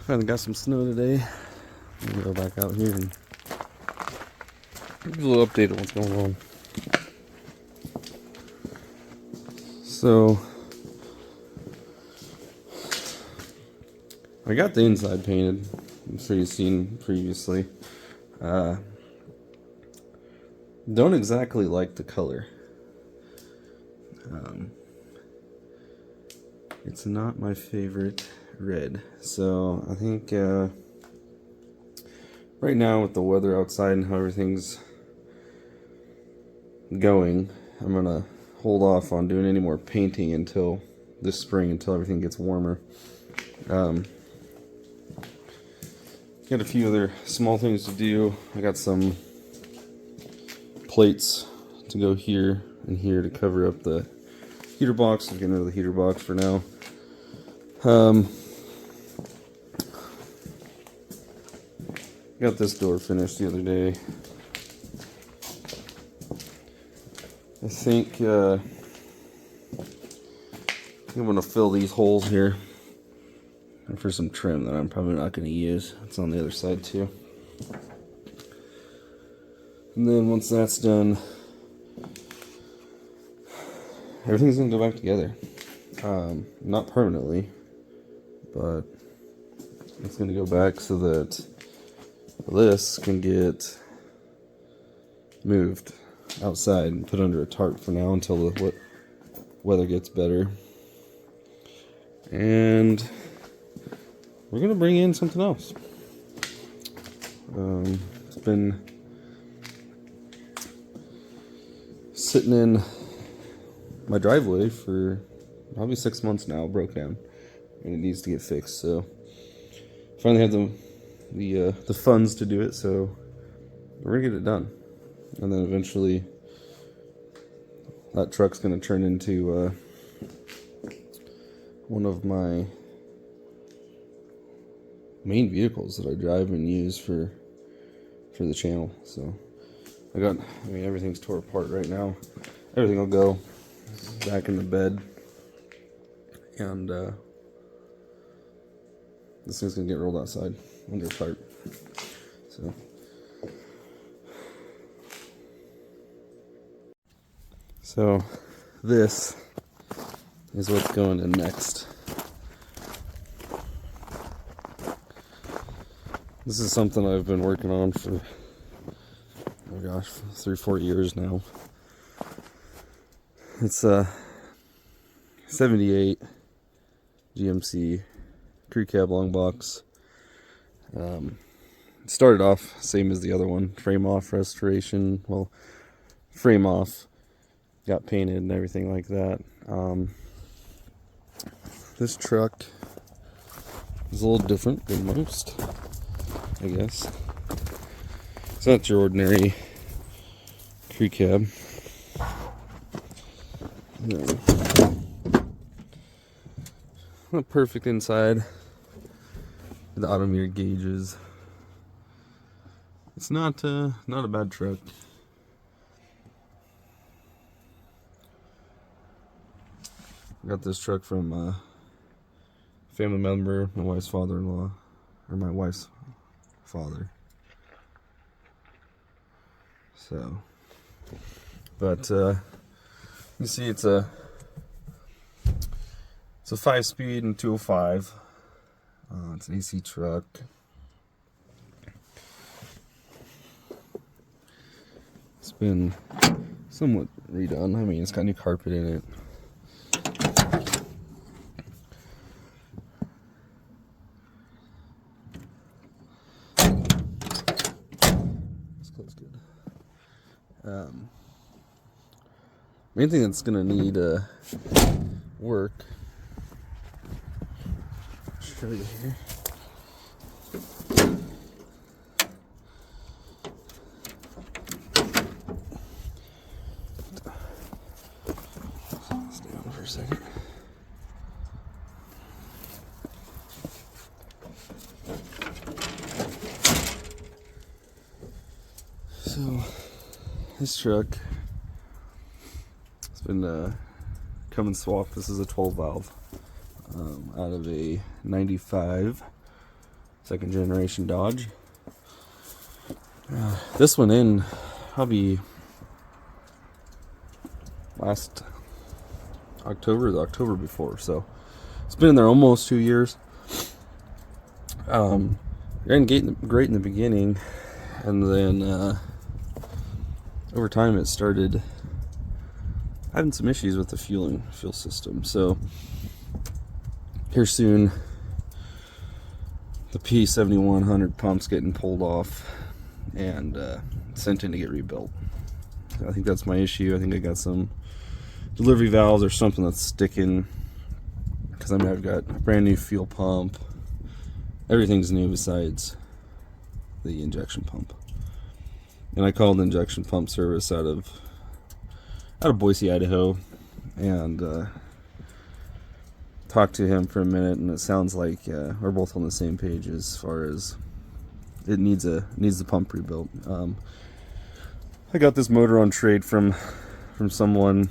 Finally got some snow today. I'm gonna go back out here and give you a little update on what's going on. So, I got the inside painted. I'm sure you've seen previously. Don't exactly like the color. It's not my favorite red. So I think right now with the weather outside and how everything's going, I'm gonna hold off on doing any more painting until this spring, until everything gets warmer. Got a few other small things to do. I got some plates to go here and here to cover up the heater box. I'm getting rid of the heater box for now. Got this door finished the other day. I think I'm gonna fill these holes here for some trim that I'm probably not gonna use. It's on the other side too. And then once that's done, everything's gonna go back together. Not permanently, but it's gonna go back so that this can get moved outside and put under a tarp for now until the weather gets better. And we're gonna bring in something else. It's been sitting in my driveway for probably 6 months now, broke down, and it needs to get fixed. So finally have the funds to do it, so we're gonna get it done. And then eventually that truck's gonna turn into one of my main vehicles that I drive and use for the channel. So everything's tore apart right now. Everything will go back in the bed, and this thing's gonna get rolled outside under a tarp. So this is what's going in next. This is something I've been working on for, oh gosh, 3-4 years now. It's a 78 GMC crew cab long box. It started off same as the other one, frame off restoration. Well, frame off, got painted and everything like that. This truck is a little different than most, I guess. It's not your ordinary crew cab. No. Not perfect inside. The odometer gauges. It's not a bad truck. I got this truck from a family member, my wife's father-in-law, or my wife's father. So, but you see, it's a 5-speed and 205. It's an AC truck. It's been somewhat redone. I mean, it's got new carpet in it. This close good. Main thing that's gonna need work. Show you here. Stay on for a second. So this truck has been come and swap. This is a 12 valve out of a 95 second generation Dodge. This went in probably last October, the October before, so it's been in there almost 2 years. Ran great in the beginning, and then over time it started having some issues with the fuel system. So here soon, the P7100 pump's getting pulled off and sent in to get rebuilt. I think that's my issue. I think I got some delivery valves or something that's sticking, because I mean, I've got a brand new fuel pump. Everything's new besides the injection pump. And I called the injection pump service out of Boise, Idaho, and talked to him for a minute, and it sounds like we're both on the same page as far as it needs the pump rebuilt. I got this motor on trade from someone,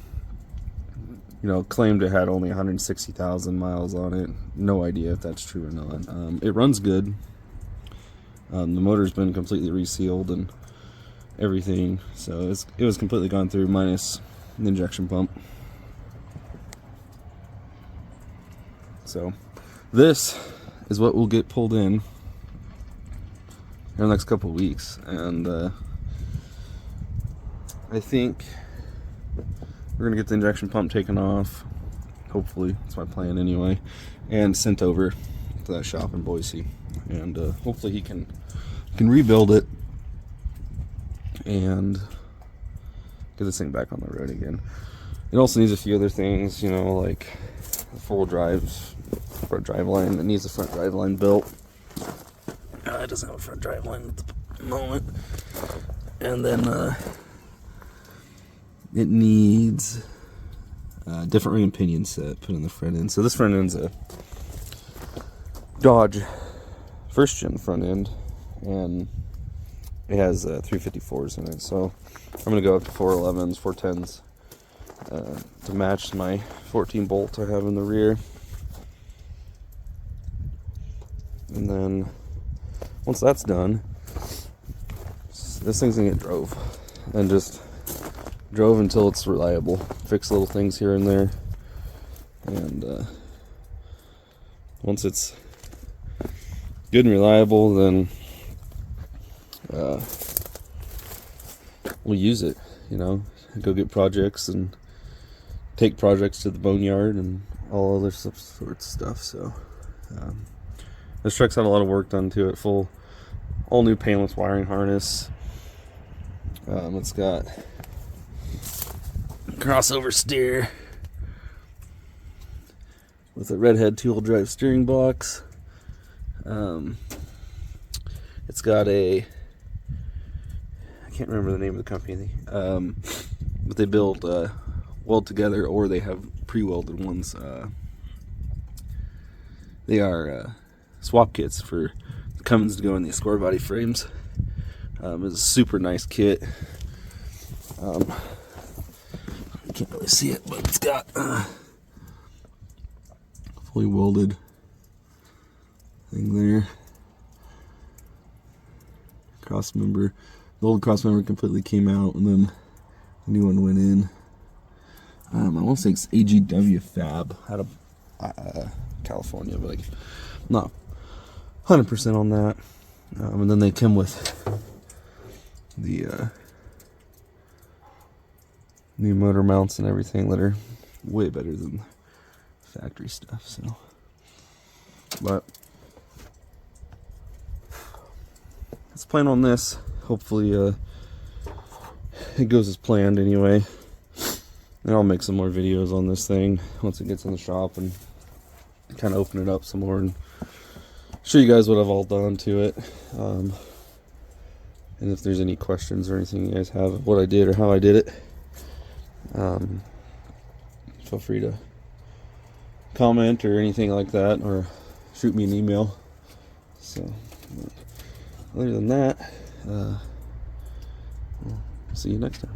you know, claimed it had only 160,000 miles on it. No idea if that's true or not. It runs good. The motor's been completely resealed and everything, so it was completely gone through minus the injection pump. So this is what will get pulled in the next couple of weeks, and I think we're gonna get the injection pump taken off, hopefully, that's my plan anyway, and sent over to that shop in Boise, and hopefully he can rebuild it and get this thing back on the road again. It also needs a few other things, you know, like the front drive line. It needs a front drive line built. It doesn't have a front drive line at the moment. And then it needs a different ring and pinion set put in the front end. So this front end's a Dodge first gen front end, and it has 354s in it. So I'm going to go up to 411s, 410s to match my 14 bolt I have in the rear. And then once that's done, this thing's gonna get drove, and just drove until it's reliable. Fix little things here and there, and once it's good and reliable, then we'll use it, you know, go get projects and take projects to the boneyard and all other sorts of stuff. So this truck's had a lot of work done to it. All new painless wiring harness. It's got crossover steer with a redhead 2-wheel drive steering box. It's got I can't remember the name of the company, but they build weld together, or they have pre-welded ones. They are swap kits for the Cummins to go in the Escort body frames. It's a super nice kit. You can't really see it, but it's got fully welded thing there. Cross member. The old cross member completely came out, and then the new one went in. I want to say it's AGW Fab out of California, but I'm not 100% on that. And then they come with the new motor mounts and everything that are way better than factory stuff. So, but let's plan on this. Hopefully it goes as planned anyway. And I'll make some more videos on this thing once it gets in the shop, and kind of open it up some more and show you guys what I've all done to it. And if there's any questions or anything you guys have of what I did or how I did it, feel free to comment or anything like that, or shoot me an email. So other than that, we'll see you next time.